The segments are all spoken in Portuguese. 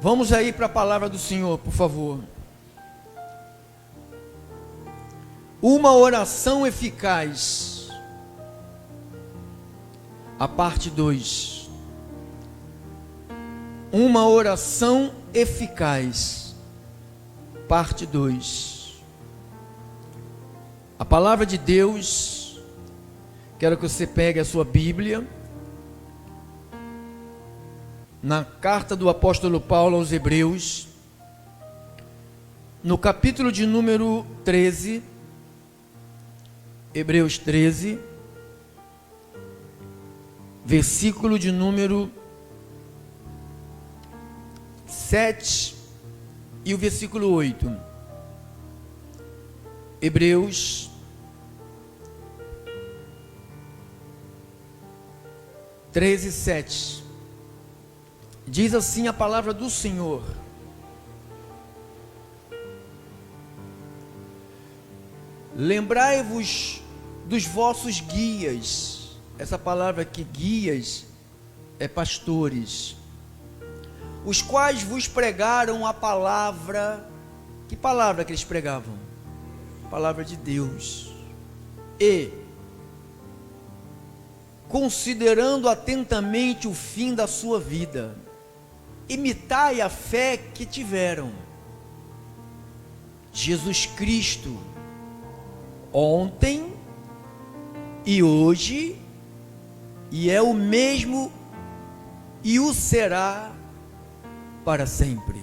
Vamos aí para a palavra do Senhor, por favor. Uma oração eficaz. A parte 2. Uma oração eficaz. Parte 2. A palavra de Deus. Quero que você pegue a sua Bíblia. Na carta do apóstolo Paulo aos Hebreus, no capítulo de número 13, Hebreus 13, versículo de número 7 e o versículo 8. Hebreus 13, 7. Diz assim a palavra do Senhor: lembrai-vos dos vossos guias. Essa palavra aqui, guias, é pastores, os quais vos pregaram a palavra. Que palavra que eles pregavam? Palavra de Deus. E considerando atentamente o fim da sua vida, imitai a fé que tiveram. Jesus Cristo, ontem e hoje, e é o mesmo e o será para sempre.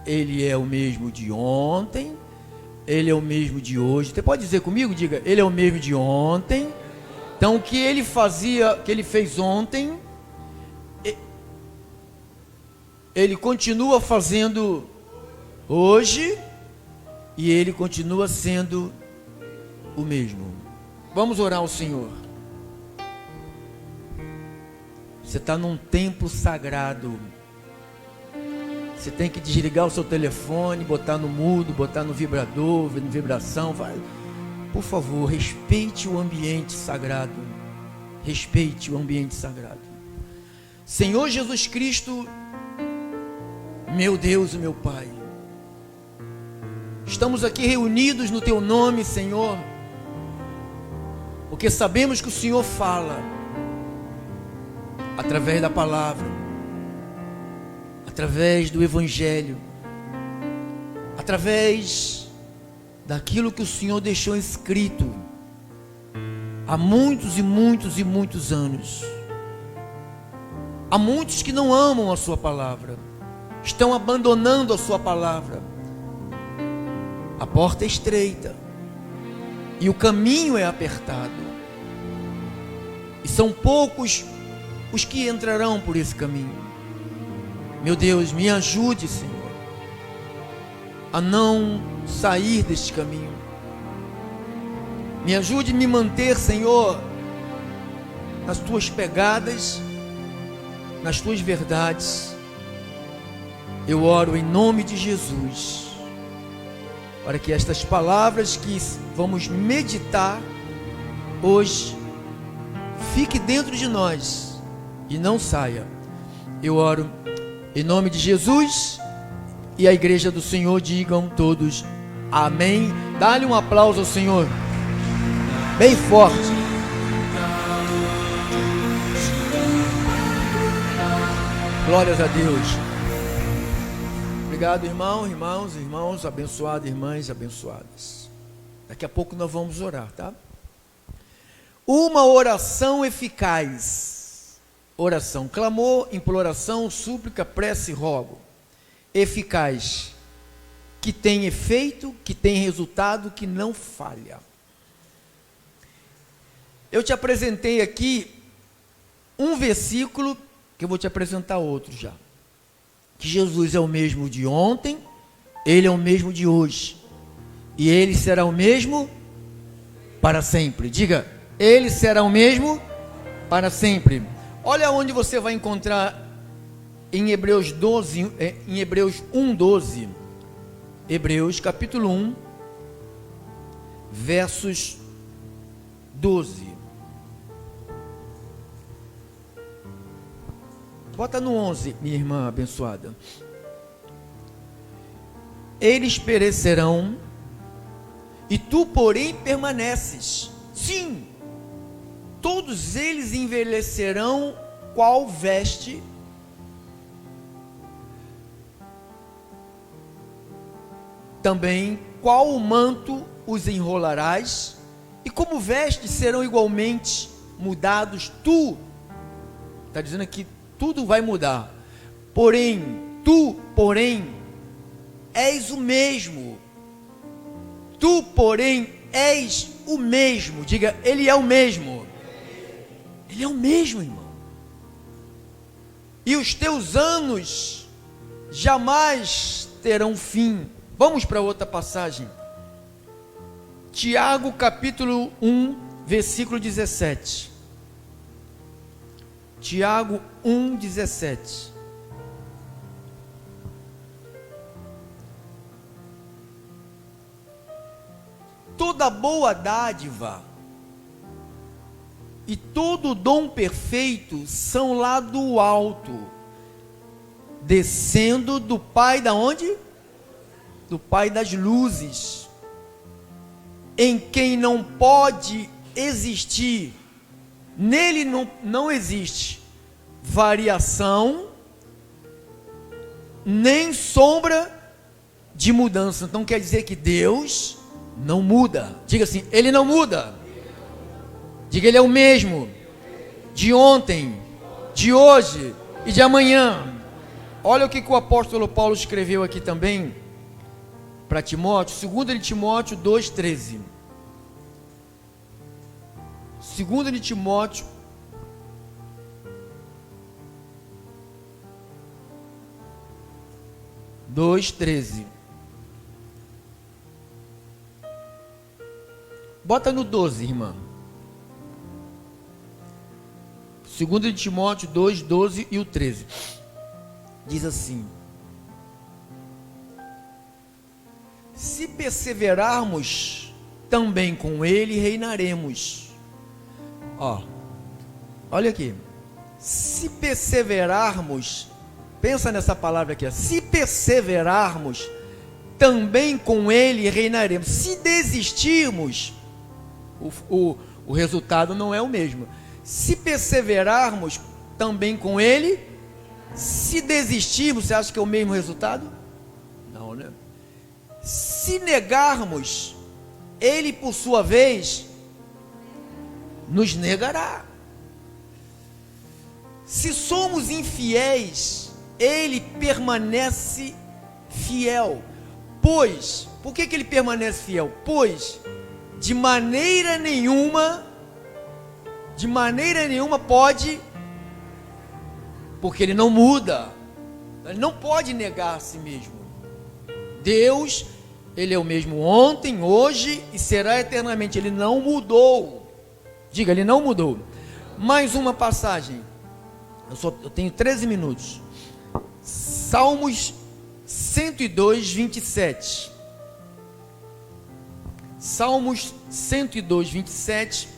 Ele é o mesmo de ontem, ele é o mesmo de hoje. Você pode dizer comigo? Diga, ele é o mesmo de ontem. Então, o que ele fazia, que ele fez ontem, ele continua fazendo hoje, e ele continua sendo o mesmo. Vamos orar ao Senhor. Você está num templo sagrado. Você tem que desligar o seu telefone, botar no mudo, botar no vibrador, no vibração. Vai. Por favor, respeite o ambiente sagrado. Respeite o ambiente sagrado. Senhor Jesus Cristo, meu Deus e meu Pai, estamos aqui reunidos no Teu nome, Senhor, porque sabemos que o Senhor fala através da palavra, através do Evangelho, através daquilo que o Senhor deixou escrito há muitos e muitos e muitos anos. Há muitos que não amam a sua palavra, estão abandonando a sua palavra. A porta é estreita e o caminho é apertado, e são poucos os que entrarão por esse caminho. Meu Deus, me ajude, Senhor, a não sair deste caminho. Me ajude a me manter, Senhor, nas tuas pegadas, nas tuas verdades. Eu oro em nome de Jesus, para que estas palavras que vamos meditar hoje fique dentro de nós e não saia. Eu oro em nome de Jesus, e a igreja do Senhor digam todos amém. Dá-lhe um aplauso ao Senhor, bem forte. Glórias a Deus. Obrigado, irmãos, abençoados, irmãs abençoadas. Daqui a pouco nós vamos orar, tá? Uma oração eficaz. Oração, clamor, imploração, súplica, prece, rogo. Eficaz, que tem efeito, que tem resultado, que não falha. Eu te apresentei aqui um versículo, que eu vou te apresentar outro já. Que Jesus é o mesmo de ontem, Ele é o mesmo de hoje, e Ele será o mesmo para sempre. Diga, Ele será o mesmo para sempre. Olha onde você vai encontrar em Hebreus 12, em Hebreus 1:12. Hebreus capítulo 1, versos 12. Bota no 11, minha irmã abençoada. eles perecerão, e tu, porém, permaneces. Sim, todos eles envelhecerão qual veste, também qual manto os enrolarás, e como vestes serão igualmente mudados. Tu, está dizendo aqui, tudo vai mudar, porém, és o mesmo. Tu, porém, és o mesmo. Diga, ele é o mesmo. Ele é o mesmo, irmão. E os teus anos jamais terão fim. Vamos para outra passagem. Tiago capítulo 1, versículo 17. Tiago 1, 17. Toda boa dádiva e todo dom perfeito são lá do alto, descendo do Pai da onde? Do Pai das luzes, em quem não pode existir, nele não existe variação, nem sombra de mudança. Então quer dizer que Deus não muda. Diga assim, ele não muda. Diga, ele é o mesmo de ontem, de hoje e de amanhã. Olha o que o apóstolo Paulo escreveu aqui também para Timóteo, 2 Timóteo 2,13. 2 Timóteo 2,13. Bota no 12, irmã. 2 Timóteo 2, 12 e o 13. Diz assim: se perseverarmos, também com ele reinaremos. Olha aqui. Se perseverarmos, pensa nessa palavra aqui, se perseverarmos, também com ele reinaremos. Se desistirmos, o resultado não é o mesmo. Se perseverarmos, também com ele. Se desistirmos, você acha que é o mesmo resultado? Não, né? Se negarmos, ele por sua vez nos negará. Se somos infiéis, ele permanece fiel. Pois, por que ele permanece fiel? Pois de maneira nenhuma pode, porque ele não muda, ele não pode negar a si mesmo. Deus, ele é o mesmo ontem, hoje e será eternamente. Ele não mudou. Diga, ele não mudou. Mais uma passagem. Eu tenho 13 minutos. Salmos 102, 27. Salmos 102, 27.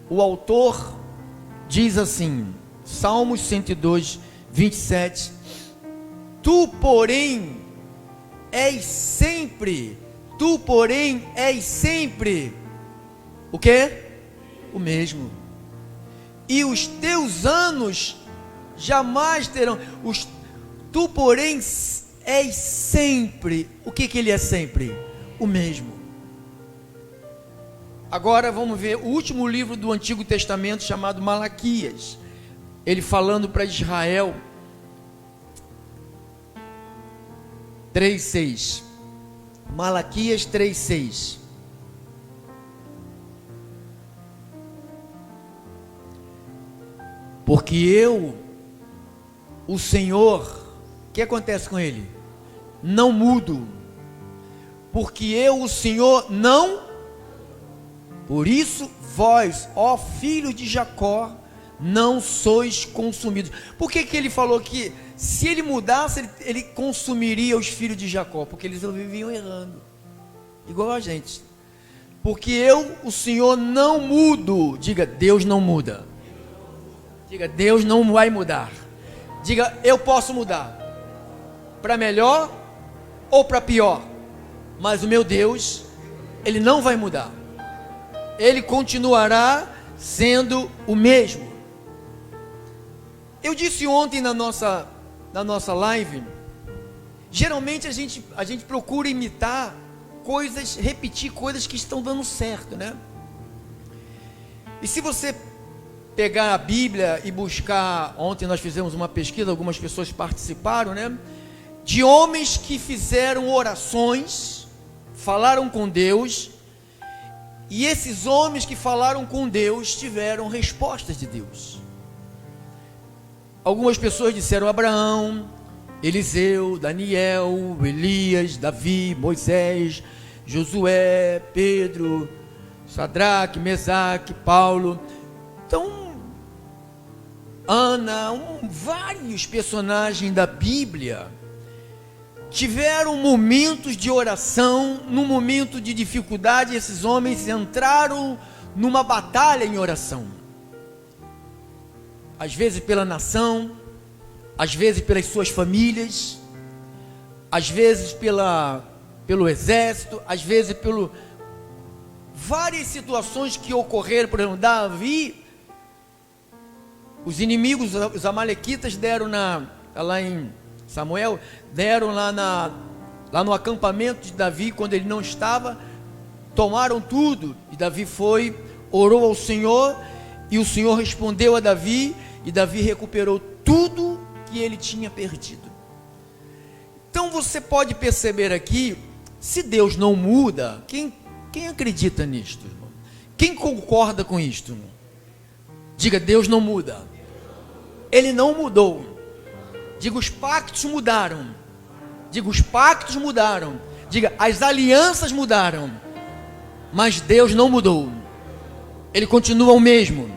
O autor diz assim, Salmos 102, 27. Tu, porém, és sempre o quê? O mesmo. E os teus anos jamais terão. Tu, porém, és sempre. O que ele é sempre? O mesmo. Agora vamos ver o último livro do Antigo Testamento, chamado Malaquias. Ele falando para Israel. 3:6. Malaquias 3:6. Porque eu, o Senhor, o que acontece com ele? Não mudo. Porque eu, o Senhor, não. Por isso, vós, ó filhos de Jacó, não sois consumidos. Por que ele falou que se ele mudasse, ele consumiria os filhos de Jacó? Porque eles viviam errando, igual a gente. Porque eu, o Senhor, não mudo. Diga, Deus não muda. Diga, Deus não vai mudar. Diga, eu posso mudar. para melhor ou para pior, mas o meu Deus, Ele não vai mudar, Ele continuará sendo o mesmo. Eu disse ontem na nossa live, geralmente a gente procura imitar coisas, repetir coisas que estão dando certo, né? E se você pegar a Bíblia e buscar, ontem nós fizemos uma pesquisa, algumas pessoas participaram, né? De homens que fizeram orações, falaram com Deus, e esses homens que falaram com Deus tiveram respostas de Deus. Algumas pessoas disseram Abraão, Eliseu, Daniel, Elias, Davi, Moisés, Josué, Pedro, Sadraque, Mesaque, Paulo. Então, Ana, vários personagens da Bíblia tiveram momentos de oração. Num momento de dificuldade, esses homens entraram numa batalha em oração. Às vezes pela nação, às vezes pelas suas famílias, às vezes pelo exército, às vezes várias situações que ocorreram. Por exemplo, Davi, os inimigos, os amalequitas deram lá em Samuel, deram lá no acampamento de Davi, quando ele não estava, tomaram tudo, e Davi foi, orou ao Senhor, e o Senhor respondeu a Davi, e Davi recuperou tudo que ele tinha perdido. Então você pode perceber aqui, se Deus não muda, quem acredita nisto, irmão? Quem concorda com isto, irmão? Diga, Deus não muda. Ele não mudou. Diga, os pactos mudaram. Diga, os pactos mudaram. Diga, as alianças mudaram. Mas Deus não mudou. Ele continua o mesmo.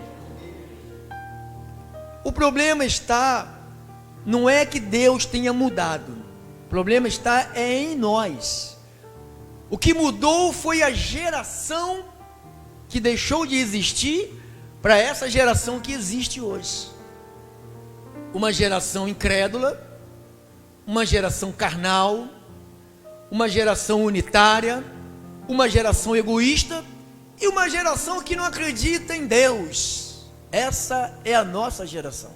O problema não é que Deus tenha mudado. O problema está em nós. O que mudou foi a geração que deixou de existir para essa geração que existe hoje. Uma geração incrédula, uma geração carnal, uma geração unitária, uma geração egoísta e uma geração que não acredita em Deus. Essa é a nossa geração.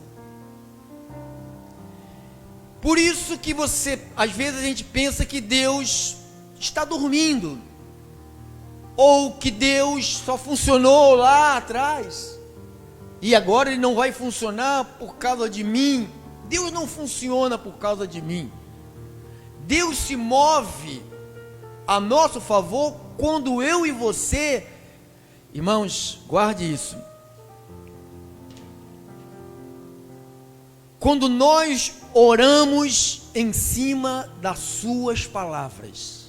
Por isso que às vezes a gente pensa que Deus está dormindo, ou que Deus só funcionou lá atrás e agora Ele não vai funcionar por causa de mim. Deus não funciona por causa de mim. Deus se move a nosso favor quando eu e você, irmãos, guarde isso, quando nós oramos em cima das suas palavras.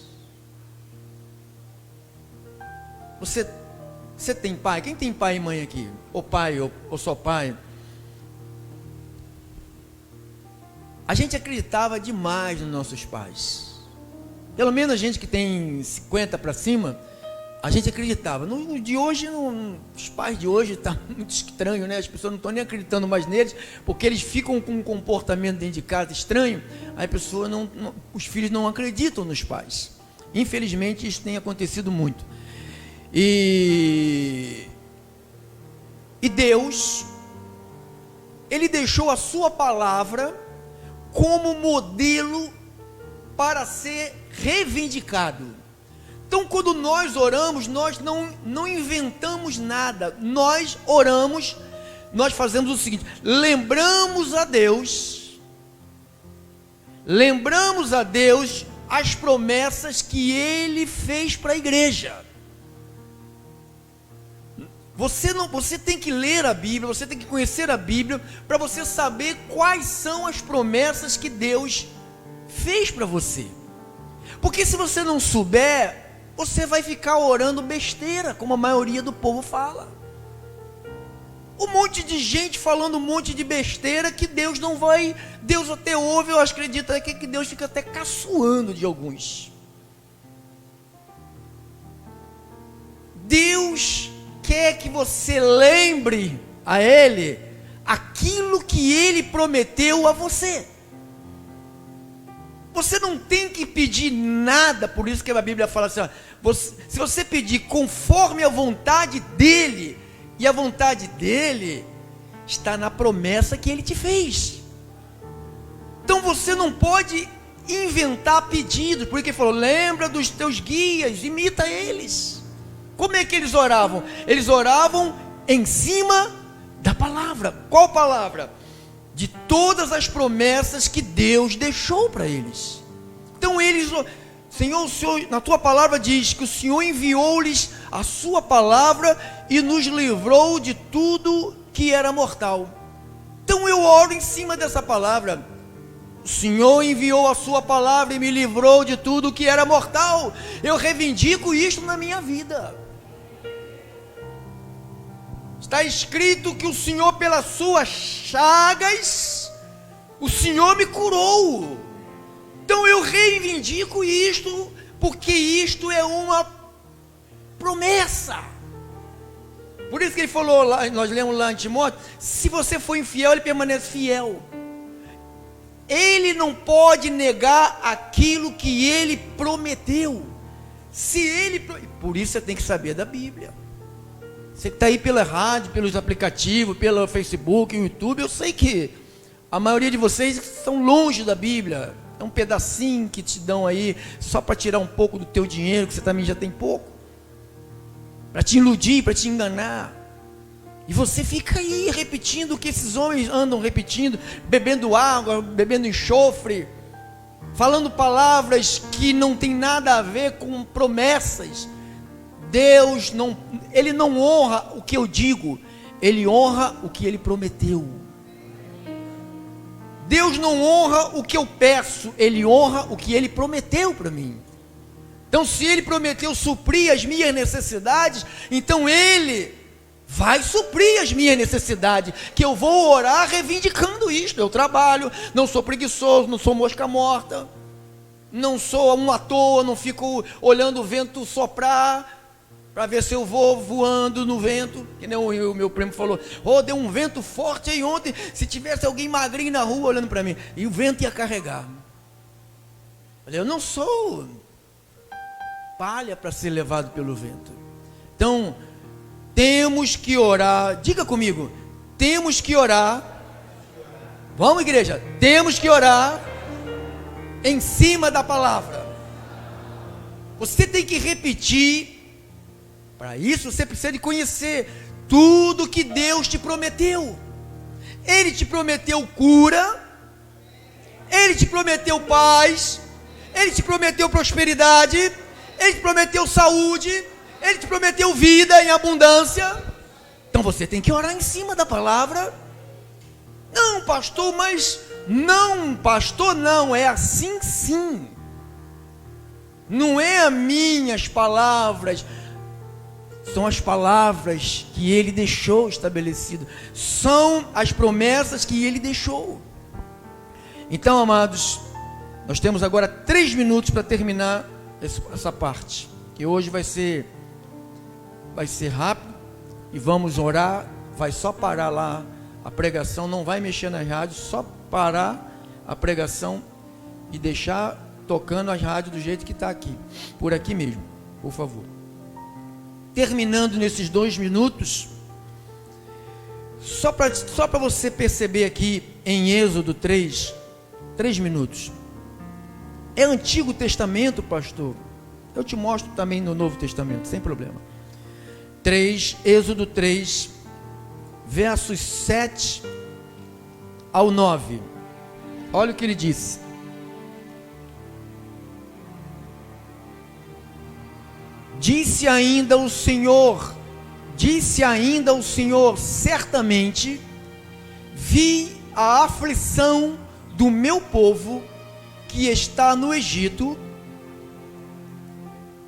Você tem pai? Quem tem pai e mãe aqui? Ou pai, ou só pai? A gente acreditava demais nos nossos pais. Pelo menos a gente que tem 50 para cima, a gente acreditava. No de hoje, os pais de hoje está muito estranho, né? As pessoas não estão nem acreditando mais neles, porque eles ficam com um comportamento dentro de casa estranho. Aí a pessoa os filhos não acreditam nos pais. Infelizmente isso tem acontecido muito. E Deus, Ele deixou a sua palavra como modelo para ser reivindicado. Então, quando nós oramos, nós não inventamos nada. Nós oramos, nós fazemos o seguinte: lembramos a Deus as promessas que Ele fez para a igreja. Você tem que ler a Bíblia, você tem que conhecer a Bíblia, para você saber quais são as promessas que Deus fez para você. Porque se você não souber, você vai ficar orando besteira, como a maioria do povo fala. Um monte de gente falando um monte de besteira que Deus não vai. Deus até ouve, eu acredito que Deus fica até caçoando de alguns. Deus quer que você lembre a Ele aquilo que Ele prometeu a você. Você não tem que pedir nada, por isso que a Bíblia fala assim, ó, se você pedir conforme a vontade dEle, e a vontade dEle está na promessa que Ele te fez. Então você não pode inventar pedidos, porque Ele falou, lembra dos teus guias, imita eles. Como é que eles oravam? Eles oravam em cima da palavra. Qual palavra? De todas as promessas que Deus deixou para eles. Então eles, Senhor, o Senhor, na tua palavra diz que o Senhor enviou-lhes a sua palavra e nos livrou de tudo que era mortal. Então eu oro em cima dessa palavra. O Senhor enviou a sua palavra e me livrou de tudo que era mortal. Eu reivindico isto na minha vida. Está escrito que o Senhor, pelas suas chagas, o Senhor me curou. Então eu reivindico isto, porque isto é uma promessa. Por isso que ele falou lá, nós lemos lá em Timóteo, se você for infiel, ele permanece fiel. Ele não pode negar aquilo que ele prometeu. Por isso você tem que saber da Bíblia. Você que está aí pela rádio, pelos aplicativos, pelo Facebook, YouTube, eu sei que a maioria de vocês estão longe da Bíblia. É um pedacinho que te dão aí, só para tirar um pouco do teu dinheiro, que você também já tem pouco. Para te iludir, para te enganar. E você fica aí repetindo o que esses homens andam repetindo, bebendo água, bebendo enxofre, falando palavras que não tem nada a ver com promessas. Deus não, Ele não honra o que eu digo, Ele honra o que Ele prometeu. Deus não honra o que eu peço, Ele honra o que Ele prometeu para mim. Então se Ele prometeu suprir as minhas necessidades, então Ele vai suprir as minhas necessidades, que eu vou orar reivindicando isto. Eu trabalho, não sou preguiçoso, não sou mosca morta, não sou um à toa, não fico olhando o vento soprar, para ver se eu vou voando no vento, que nem o meu primo falou, deu um vento forte aí ontem, se tivesse alguém magrinho na rua olhando para mim, e o vento ia carregar. Eu não sou palha para ser levado pelo vento. Então, temos que orar, diga comigo, temos que orar, vamos igreja, temos que orar em cima da palavra. Você tem que repetir. Para isso você precisa de conhecer tudo que Deus te prometeu. Ele te prometeu cura, Ele te prometeu paz, Ele te prometeu prosperidade, Ele te prometeu saúde, Ele te prometeu vida em abundância. Então você tem que orar em cima da palavra. Não, pastor, mas não, pastor, não, é assim sim. Não é as minhas palavras, são as palavras que Ele deixou estabelecido, são as promessas que Ele deixou. Então, amados, nós temos agora 3 minutos para terminar essa parte, que hoje vai ser rápido, e vamos orar. Vai só parar lá a pregação, não vai mexer nas rádios, só parar a pregação e deixar tocando as rádios do jeito que está aqui, por aqui mesmo, por favor. Terminando nesses 2 minutos, só para você perceber aqui em Êxodo 3 minutos. É Antigo Testamento, pastor? Eu te mostro também no Novo Testamento, sem problema. Êxodo 3, versos 7 ao 9. Olha o que ele disse. Disse ainda o Senhor, certamente vi a aflição do meu povo que está no Egito,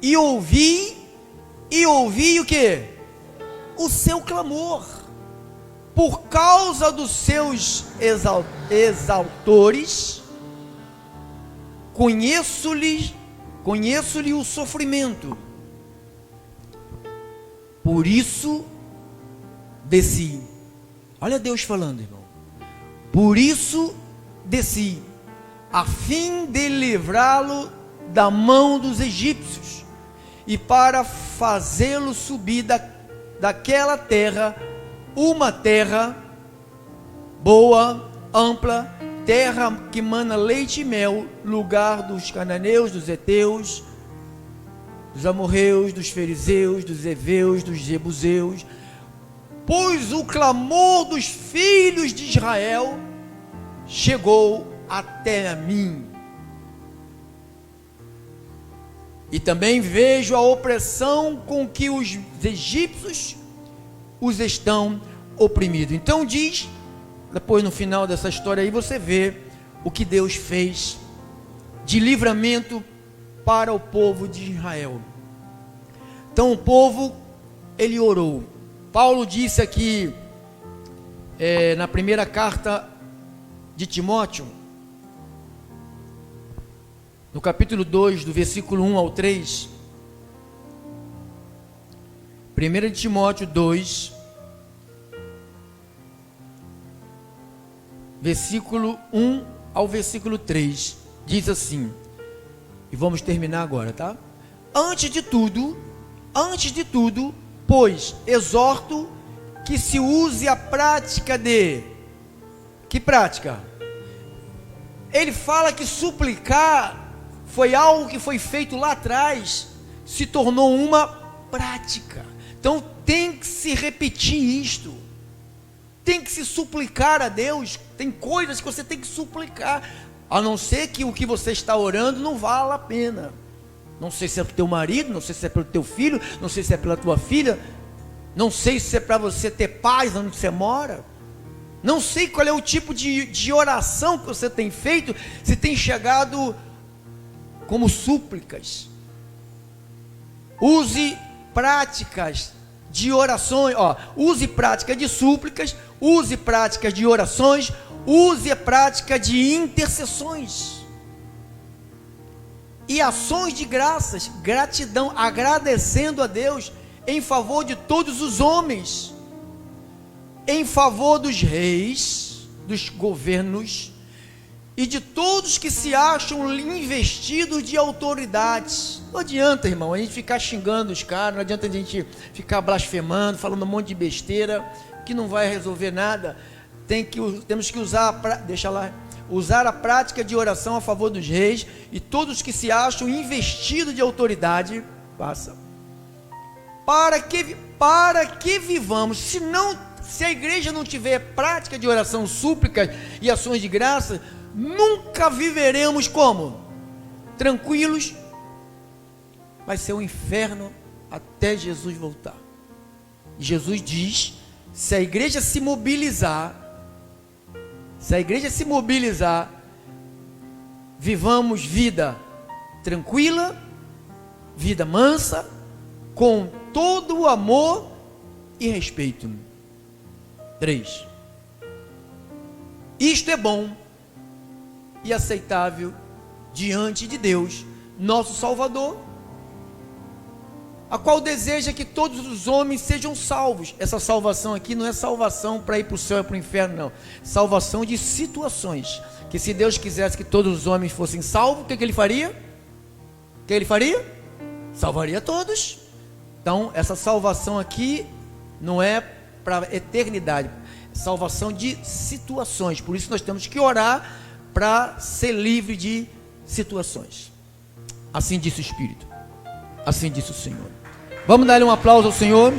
e ouvi o que? O seu clamor, por causa dos seus exaltores, conheço-lhe o sofrimento. Por isso desci. Olha Deus falando, irmão. Por isso desci a fim de livrá-lo da mão dos egípcios, e para fazê-lo subir daquela terra, uma terra boa, ampla, terra que mana leite e mel, lugar dos cananeus, dos heteus, dos amorreus, dos fariseus, dos heveus, dos jebuseus, pois o clamor dos filhos de Israel chegou até a mim. E também vejo a opressão com que os egípcios os estão oprimidos. Então diz, depois no final dessa história aí você vê o que Deus fez de livramento para o povo de Israel. Então o povo, ele orou. Paulo disse aqui, na primeira carta de Timóteo, no capítulo 2, do versículo 1 ao 3, 1 Timóteo 2, versículo 1 ao versículo 3, diz assim, e vamos terminar agora, tá? Antes de tudo, pois, exorto que se use a prática de... Que prática? Ele fala que suplicar foi algo que foi feito lá atrás, se tornou uma prática. Então tem que se repetir isto, tem que se suplicar a Deus. Tem coisas que você tem que suplicar, a não ser que o que você está orando não vale a pena. Não sei se é para o teu marido, não sei se é pelo teu filho, não sei se é pela tua filha, não sei se é para você ter paz onde você mora, não sei qual é o tipo de oração que você tem feito, se tem chegado como súplicas. Use práticas de orações, use prática de súplicas, use práticas de orações, use a prática de intercessões e ações de graças, gratidão, agradecendo a Deus em favor de todos os homens, em favor dos reis, dos governos e de todos que se acham investidos de autoridades. Não adianta, irmão, a gente ficar xingando os caras, não adianta a gente ficar blasfemando, falando um monte de besteira, que não vai resolver nada. Temos que usar a prática de oração a favor dos reis e todos que se acham investidos de autoridade, para que vivamos. Se a igreja não tiver prática de oração, súplicas e ações de graça, nunca viveremos como? Tranquilos. Vai ser um inferno até Jesus voltar. E Jesus diz, se a igreja se mobilizar, vivamos vida tranquila, vida mansa, com todo o amor e respeito. 3. Isto é bom e aceitável diante de Deus, nosso Salvador, a qual deseja que todos os homens sejam salvos. Essa salvação aqui não é salvação para ir para o céu e para o inferno, não. Salvação de situações. Que se Deus quisesse que todos os homens fossem salvos, o que ele faria? Salvaria todos. Então, essa salvação aqui não é para a eternidade, é salvação de situações. Por isso nós temos que orar para ser livre de situações. Assim disse o Espírito, assim disse o Senhor. Vamos dar um aplauso ao Senhor.